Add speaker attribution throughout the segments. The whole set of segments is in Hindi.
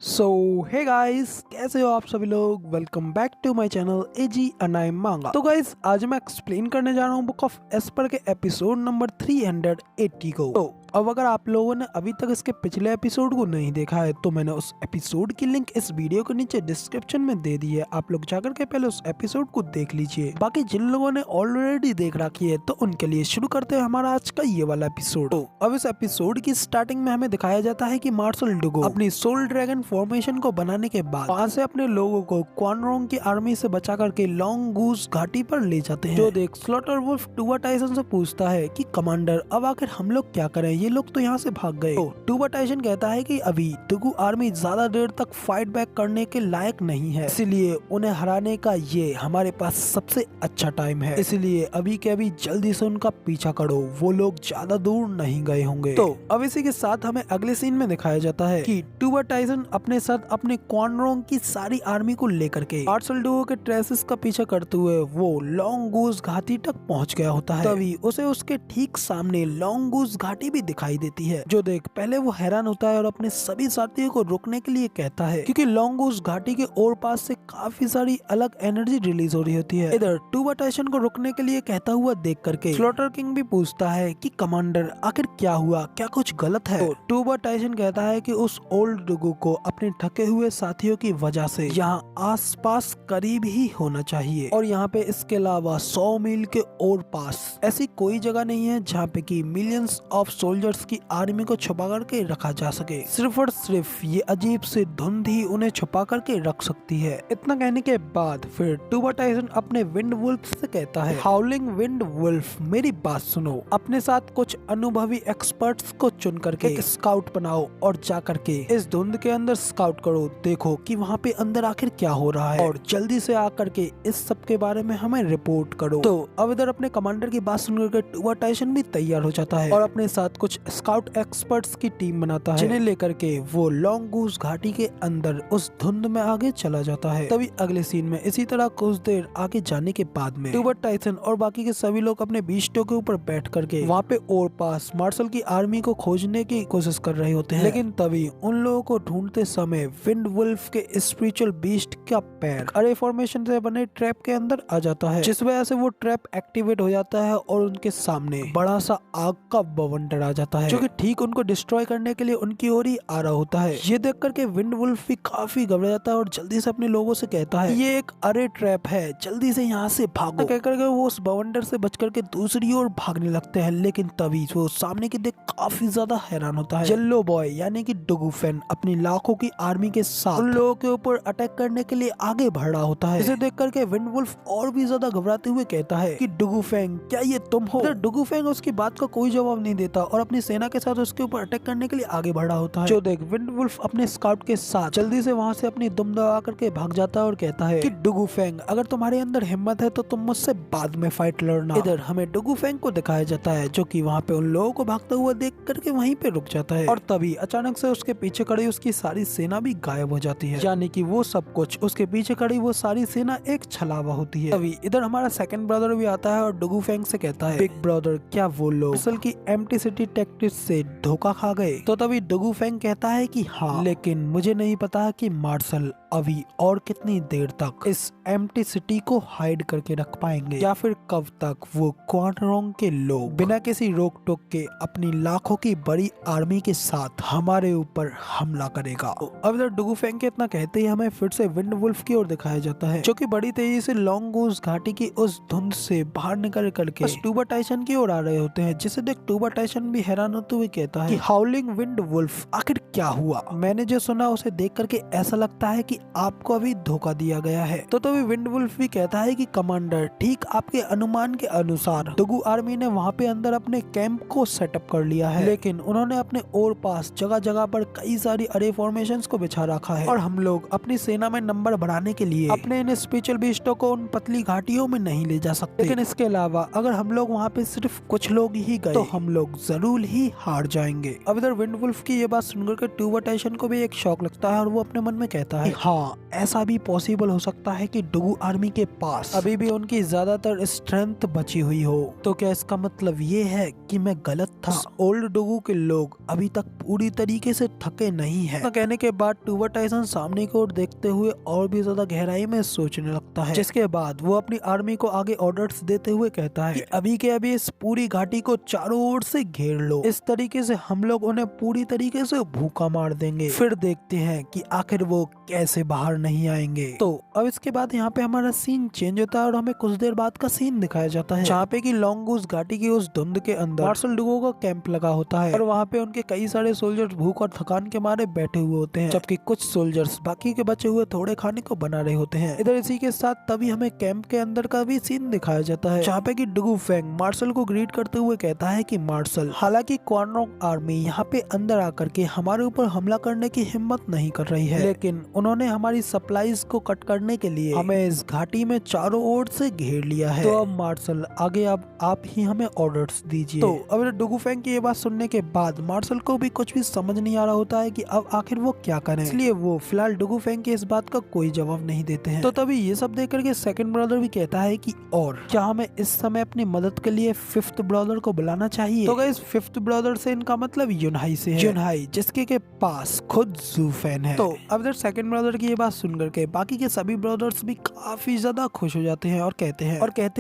Speaker 1: सो हे गाइस, कैसे हो आप सभी लोग। Welcome back to my channel AG anime manga. तो गाइस, आज मैं एक्सप्लेन करने जा रहा हूँ बुक ऑफ एस्पर के एपिसोड नंबर 380 को। तो अब अगर आप लोगों ने अभी तक इसके पिछले एपिसोड को नहीं देखा है तो मैंने उस एपिसोड की लिंक इस वीडियो के नीचे डिस्क्रिप्शन में दे दी है। आप लोग जाकर के पहले उस एपिसोड को देख लीजिए। बाकी जिन लोगों ने ऑलरेडी देख रखी है तो उनके लिए शुरू करते हैं हमारा आज का ये वाला एपिसोड। तो अब इस एपिसोड की स्टार्टिंग में हमें दिखाया जाता है कि मार्शल डुगो अपनी सोल ड्रैगन फॉर्मेशन को बनाने के बाद वहाँ से अपने लोगों को क्वान रोंग की आर्मी से बचा करके लॉन्ग गूस घाटी पर ले जाते हैं। जो देख स्लॉटर वुल्फ टूबा टाइसन से पूछता है कि कमांडर, अब आखिर हम लोग क्या करें, ये लोग तो यहाँ से भाग गए। तो टूबा टाइसन कहता है कि अभी डुगू आर्मी ज्यादा देर तक फाइट बैक करने के लायक नहीं है, इसीलिए उन्हें हराने का ये हमारे पास सबसे अच्छा टाइम है, इसलिए अभी के अभी जल्दी से उनका पीछा करो, वो लोग ज्यादा दूर नहीं गए होंगे। तो अब इसी के साथ हमें अगले सीन में दिखाया जाता है कि टूबा टाइसन अपने साथ अपने क्वान रोंग की सारी आर्मी को लेकर के मार्शल डुगो के ट्रेसेस का पीछा करते हुए वो लॉन्ग गूस घाटी तक पहुंच गया होता है। तभी उसे उसके ठीक सामने लॉन्ग गूस घाटी भी दिखाई देती है। जो देख पहले वो हैरान होता है और अपने सभी साथियों को रोकने के लिए कहता है, क्योंकि लॉन्ग गूस घाटी के और पास से काफी सारी अलग एनर्जी रिलीज हो रही होती है। इधर टूबा टाइसन को रोकने के लिए कहता हुआ देख करके स्लॉटर किंग भी पूछता है कि कमांडर, आखिर क्या हुआ, क्या कुछ गलत है। तो टूबा टाइसन कहता है कि उस ओल्ड डुगू को अपने थके हुए साथियों की वजह से यहाँ आसपास करीब ही होना चाहिए, और यहाँ पे इसके अलावा 100 मील के और पास ऐसी कोई जगह नहीं है जहाँ पे कि मिलियंस ऑफ सोल्जर्स की आर्मी को छुपा करके रखा जा सके। सिर्फ और सिर्फ ये अजीब सी धुंध ही उन्हें छुपा करके रख सकती है। इतना कहने के बाद फिर टूबा टाइसन अपने विंड वुल्फ से कहता है, हाउलिंग विंड वुल्फ, मेरी बात सुनो, अपने साथ कुछ अनुभवी एक्सपर्ट्स को चुन करके एक स्काउट बनाओ और जा करके इस धुंध के अंदर स्काउट करो, देखो कि वहाँ पे अंदर आखिर क्या हो रहा है, और जल्दी से आकर के इस सब के बारे में हमें रिपोर्ट करो। तो अब इधर अपने कमांडर की बात सुनकर के टूबा टाइसन भी तैयार हो जाता है और अपने साथ कुछ स्काउट एक्सपर्ट्स की टीम बनाता है, जिन्हें लेकर के वो लॉन्ग गूस घाटी के अंदर उस धुंध में आगे चला जाता है। तभी अगले सीन में इसी तरह कुछ देर आगे जाने के बाद में टूबा टाइसन और बाकी के सभी लोग अपने बीस्टों के ऊपर बैठ करके वहाँ पे और पास मार्शल की आर्मी को खोजने की कोशिश कर रहे होते हैं। लेकिन तभी उन लोगों को ढूंढते समय विंड वुल्फ के स्पिरिचुअल बीस्ट का पैर अरे फॉर्मेशन से बने ट्रैप के अंदर आ जाता है, जिस वजह से वो ट्रैप एक्टिवेट हो जाता है और उनके सामने बड़ा सा आग का बवंडर आ जाता है, जो कि ठीक उनको डिस्ट्रॉय करने के लिए उनकी ओर ही आ रहा होता है। ये देख करके विंड वुल्फ भी काफी घबरा जाता है और जल्दी से अपने लोगों से कहता है, ये एक अरे ट्रैप है, जल्दी से यहाँ से भागो। कह करके वो उस बवंडर से बच करके दूसरी ओर भागने लगते हैं। लेकिन तभी वो सामने की देख काफी ज्यादा हैरान होता है। येलो बॉय यानी कि डुगू फैन अपनी लाखों की आर्मी के साथ उन लोगों के ऊपर अटैक करने के लिए आगे बढ़ रहा होता है। इसे देख करके विंड वुल्फ और भी ज्यादा घबराते हुए कहता है कि डुगू फैंग, क्या ये तुम हो। डुगू फैंग उसकी बात का कोई जवाब नहीं देता और अपनी सेना के साथ उसके ऊपर अटैक करने के लिए आगे बढ़ा होता है। जो देख विंड वुल्फ अपने स्काउट के साथ जल्दी से वहाँ से अपनी दुम दबा करके भाग जाता है और कहता है कि डुगू फैंग, अगर तुम्हारे अंदर हिम्मत है तो तुम मुझसे बाद में फाइट लड़ना। इधर हमें डुगू फैंग को दिखाया जाता है, जो कि वहाँ पे उन लोगों को भागता हुआ देख करके वहीं पे रुक जाता है, और तभी अचानक से उसके पीछे खड़ी उसकी सारी सेना भी गायब हो जाती है, यानी कि वो सब कुछ उसके पीछे खड़ी वो सारी सेना एक छलावा होती है। तभी इधर हमारा सेकंड ब्रदर भी आता है और डुगू फैंग से कहता है, बिग ब्रदर, क्या वो लोग असल की एम्प्टी सिटी टैक्टिक्स से धोखा खा गए। तो तभी डुगू फैंग कहता है कि हाँ, लेकिन मुझे नहीं पता कि मार्शल अभी और कितनी देर तक इस एम्प्टी सिटी को हाइड करके रख पाएंगे, या फिर कब तक वो क्वान रोंग के लोग बिना किसी रोक टोक के अपनी लाखों की बड़ी आर्मी के साथ हमारे ऊपर हमला करेगा। तो अब इधर डुगू फैंग के इतना कहते ही हमें फिर से विंड वुल्फ की ओर दिखाया जाता है, जो कि बड़ी तेजी से लॉन्ग गूस घाटी की उस धुंध से बाहर निकल करके टूबा टाइसन की ओर आ रहे होते हैं, जिसे देख टूबा टाइसन भी हैरान होते हुए कहता है कि हाउलिंग विंड वुल्फ, आखिर क्या हुआ। मैंने जो सुना उसे देख करके ऐसा लगता है कि आपको अभी धोखा दिया गया है। तो तभी विंड वुल्फ भी कहता है कि कमांडर, ठीक आपके अनुमान के अनुसार डुगू आर्मी ने वहाँ पे अंदर अपने कैंप को सेटअप कर लिया है, लेकिन उन्होंने अपने और पास जगह जगह पर कई सारी अरे फॉर्मेशंस को बिछा रखा है, और हम लोग अपनी सेना में नंबर बढ़ाने के लिए अपने इन स्पेशल बीस्टों को उन पतली घाटियों में नहीं ले जा सकते। लेकिन इसके अलावा अगर हम लोग वहाँ पे सिर्फ कुछ लोग ही गए तो हम लोग जरूर बिल्कुल ही हार जाएंगे। अब इधर विंडवुल्फ की ये बात सुनकर के टूवर टाइसन को भी एक शौक लगता है और वो अपने मन में कहता है हाँ, ऐसा भी पॉसिबल हो सकता है कि डुगू आर्मी के पास अभी भी उनकी ज्यादातर स्ट्रेंथ बची हुई हो। तो क्या इसका मतलब ये है कि मैं गलत था? ओल्ड डुगू के लोग अभी तक पूरी तरीके से थके नहीं है। कहने के बाद टूवर टाइसन सामने की ओर देखते हुए और भी ज्यादा गहराई में सोचने लगता है, जिसके बाद वो अपनी आर्मी को आगे ऑर्डर्स देते हुए कहता है कि अभी के अभी इस पूरी घाटी को चारों ओर से घेर लो। इस तरीके से हम लोग उन्हें पूरी तरीके से भूखा मार देंगे, फिर देखते हैं कि आखिर वो कैसे बाहर नहीं आएंगे। तो अब इसके बाद यहाँ पे हमारा सीन चेंज होता है और हमें कुछ देर बाद का सीन दिखाया जाता है, जहाँ पे कि लॉन्गूस घाटी की उस धुंध के अंदर मार्शल डुगो का कैंप लगा होता है और वहाँ पे उनके कई सारे सोल्जर्स भूख और थकान के मारे बैठे हुए होते हैं, जबकि कुछ सोल्जर्स बाकी के बचे हुए थोड़े खाने को बना रहे होते हैं। इधर इसी के साथ तभी हमें कैंप के अंदर का भी सीन दिखाया जाता है, जहाँ पे कि डुगू फेंग मार्शल को ग्रीट करते हुए कहता है कि मार्शल, हालांकि क्वान रॉन्ग आर्मी यहाँ पे अंदर आकर के हमारे ऊपर हमला करने की हिम्मत नहीं कर रही है, लेकिन उन्होंने हमारी सप्लाईज को कट करने के लिए हमें इस घाटी में चारों ओर से घेर लिया है। तो अब मार्शल आगे अब आप ही हमें ऑर्डर्स दीजिए। तो अब डुगू फेंग की ये बात सुनने के बाद मार्शल को भी कुछ भी समझ नहीं आ रहा होता है कि अब आखिर वो क्या करें, इसलिए वो फिलहाल डुगू फेंग की इस बात का कोई जवाब नहीं देते हैं। तो तभी ये सब देख करके सेकंड ब्रदर भी कहता है कि और क्या हमें इस समय अपनी मदद के लिए फिफ्थ ब्रदर को बुलाना चाहिए? तो गाइस फिफ्थ ब्रदर से इनका मतलब युनहाई से है, युनहाई जिसके के पास खुद ज़ू फैन है। तो अब इधर सेकंड ब्रदर की ये बात सुन करके बाकी के सभी ब्रदर्स भी काफी ज्यादा खुश हो जाते हैं और कहते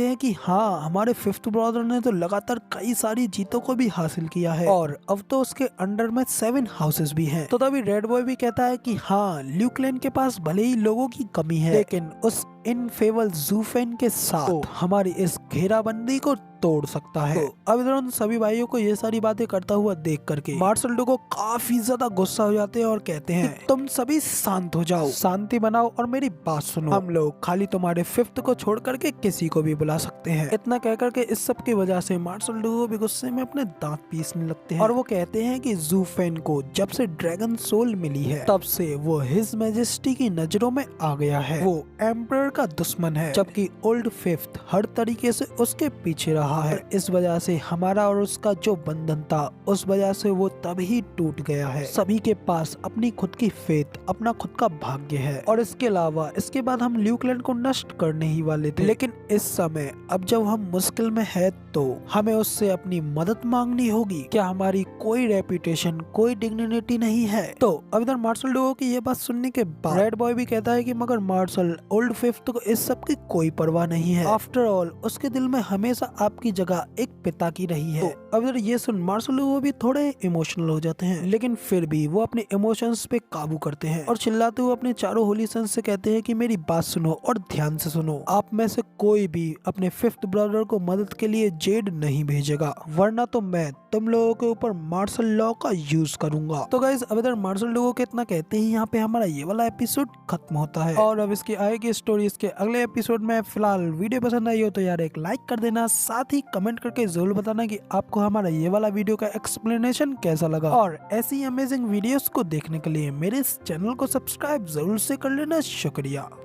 Speaker 1: हैं कि हाँ, हमारे फिफ्थ ब्रदर ने तो लगातार कई सारी जीतों को भी हासिल किया है और अब तो उसके अंडर में 7 हाउसेस भी हैं। तो तभी रेड बॉय भी कहता है कि हाँ, ल्यू क्लैन के पास भले ही लोगों की कमी है, लेकिन उस इनफेबल ज़ू फैन के साथ हमारी इस घेराबंदी को तोड़ सकता है। तो अब इधर उन सभी भाइयों को ये सारी बातें करता हुआ देख करके मार्शल डुगो काफी ज्यादा गुस्सा हो जाते हैं और कहते हैं तुम सभी शांत हो जाओ, शांति बनाओ और मेरी बात सुनो। हम लोग खाली तुम्हारे फिफ्थ को छोड़ करके किसी को भी बुला सकते हैं। इतना कह करके इस सब की वजह से मार्शल डुगो भी गुस्से में अपने दांत पीसने लगते हैं और वो कहते हैं कि ज़ू फैन को जब से ड्रैगन सोल मिली है तब से वो हिज मैजेस्टी की नजरों में आ गया है। वो एम्परर का दुश्मन है, जबकि ओल्ड फिफ्थ हर तरीके से उसके पीछे रहा है। इस वजह से हमारा और उसका जो बंधन था उस वजह से वो तभी टूट गया है। सभी के पास अपनी खुद की फेथ, अपना खुद का भाग्य है और इसके अलावा इसके बाद हम ल्यू क्लैन को नष्ट करने ही वाले थे, लेकिन इस समय अब जब हम मुश्किल में है तो हमें उससे अपनी मदद मांगनी होगी। क्या हमारी कोई रेपुटेशन, कोई डिग्निटी नहीं है? तो अब इधर मार्शल डुगो की ये बात सुनने के बाद रेड बॉय भी कहता है कि मगर मार्शल, ओल्ड फिफ्थ को इस सब की कोई परवाह नहीं है। आफ्टर ऑल उसके दिल में हमेशा आपकी जगह एक पिता की रही है। तो अब ये सुन मार्शल वो भी थोड़े इमोशनल हो जाते हैं, लेकिन फिर भी वो अपने इमोशंस पे काबू करते हैं और चिल्लाते हुए अपने चारों होली सन्स से कहते हैं कि मेरी बात सुनो और ध्यान से सुनो। आप में से कोई भी अपने फिफ्थ ब्रदर को मदद के लिए जेड नहीं भेजेगा, वरना तो मैं तुम लोगों के ऊपर मार्शल लॉ का यूज करूंगा। तो गाइस अब इधर मार्शल लोगों के इतना कहते ही यहाँ पे हमारा ये वाला एपिसोड खत्म होता है और अब इसकी आएगी स्टोरी इसके अगले एपिसोड में। फिलहाल वीडियो पसंद आई हो तो यार एक लाइक कर देना, साथ ही कमेंट करके जरूर बताना कि आपको हमारा ये वाला वीडियो का एक्सप्लेनेशन कैसा लगा। और ऐसी अमेजिंग वीडियोस को देखने के लिए मेरे इस चैनल को सब्सक्राइब जरूर से कर लेना। शुक्रिया।